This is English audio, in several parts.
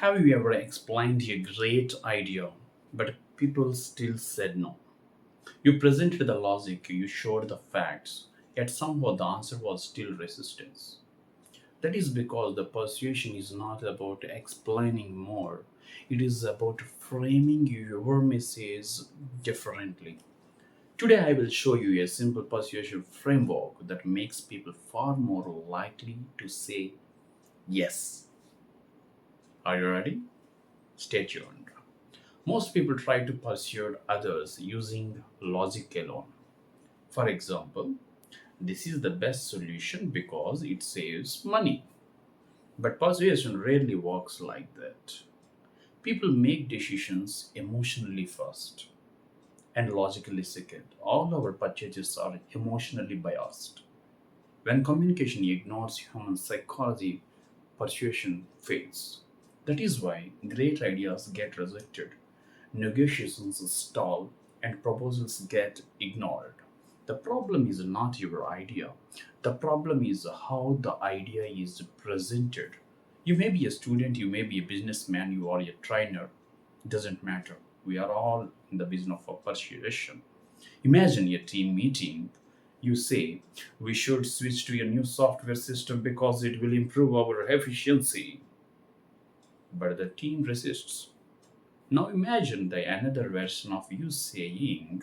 Have you ever explained a great idea, but people still said no? You presented the logic, you showed the facts, yet somehow the answer was still resistance. That is because the persuasion is not about explaining more, it is about framing your message differently. Today, I will show you a simple persuasion framework that makes people far more likely to say yes. Are you ready? Stay tuned. Most people try to persuade others using logic alone. For example, this is the best solution because it saves money. But persuasion rarely works like that. People make decisions emotionally first and logically second. All our purchases are emotionally biased. When communication ignores human psychology, persuasion fails. That is why great ideas get rejected, negotiations stall, and proposals get ignored. The problem is not your idea. The problem is how the idea is presented. You may be a student, you may be a businessman, you are a trainer. It doesn't matter. We are all in the business of persuasion. Imagine a team meeting. You say, we should switch to a new software system because it will improve our efficiency. But the team resists. Now imagine the another version of you saying,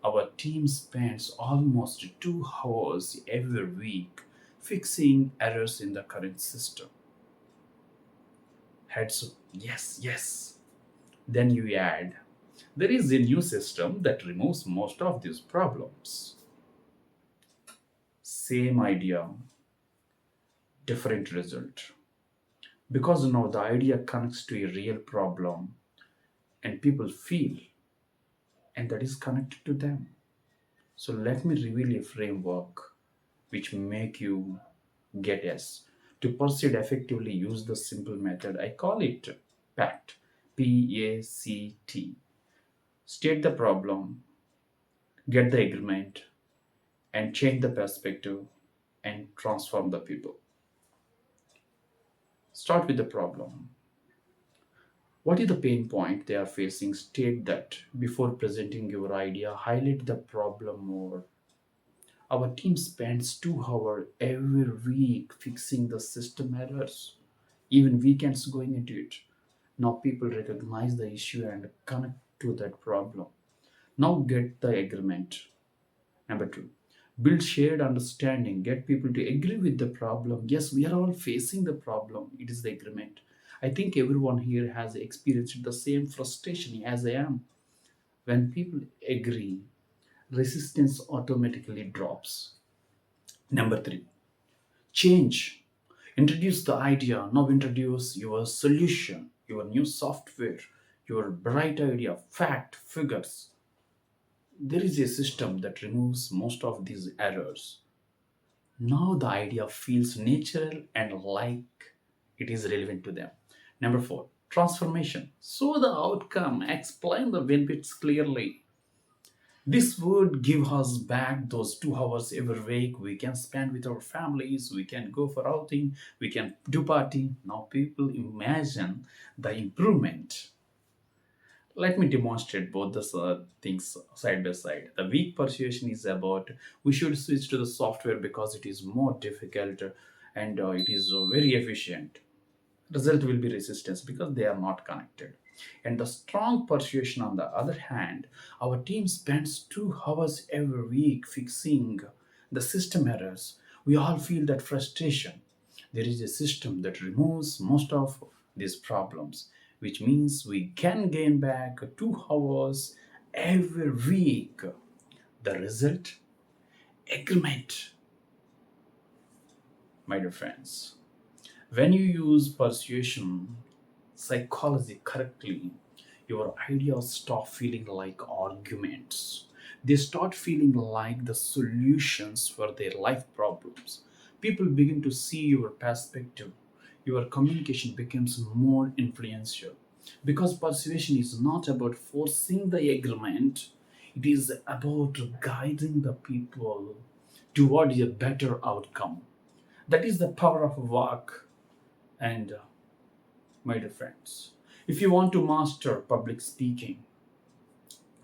our team spends almost 2 hours every week fixing errors in the current system. Heads, yes, yes. Then you add, there is a new system that removes most of these problems. Same idea, different result. Because now the idea connects to a real problem and people feel, and that is connected to them. So let me reveal a framework which make you get yes. To proceed effectively, use the simple method. I call it PACT. PACT. State the problem, get the agreement, and change the perspective and transform the people. Start with the problem. What is the pain point they are facing? State that before presenting your idea, highlight the problem more. Our team spends 2 hours every week fixing the system errors, even weekends going into it. Now people recognize the issue and connect to that problem. Now get the agreement. Number two, build shared understanding. Get people to agree with the problem. Yes, we are all facing the problem. It is the agreement. I think everyone here has experienced the same frustration as I am. When people agree, resistance automatically drops. Number three, change. Introduce the idea. Now introduce your solution, your new software, your bright idea, fact, figures. There is a system that removes most of these errors. Now the idea feels natural and like it is relevant to them. Number four, transformation. So the outcome, explain the benefits clearly. This would give us back those 2 hours every week we can spend with our families, we can go for outing, we can do party. Now people imagine the improvement. Let me demonstrate both the things side by side. The weak persuasion is about we should switch to the software because it is more difficult and it is very efficient. Result will be resistance because they are not connected. And the strong persuasion, on the other hand, our team spends 2 hours every week fixing the system errors. We all feel that frustration. There is a system that removes most of these problems, which means we can gain back 2 hours every week. The result? Agreement, my dear friends. When you use persuasion psychology correctly, your ideas stop feeling like arguments. They start feeling like the solutions for their life problems. People begin to see your perspective. Your communication becomes more influential. Because persuasion is not about forcing the agreement, it is about guiding the people toward a better outcome. That is the power of VAAK. And my dear friends. If you want to master public speaking,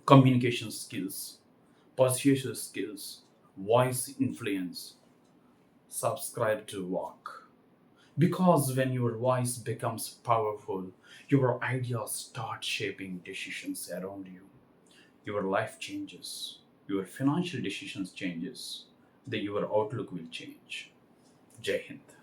communication skills, persuasion skills, voice influence, subscribe to VAAK. Because when your voice becomes powerful, your ideas start shaping decisions around you. Your life changes, your financial decisions changes, your outlook will change. Jai Hind.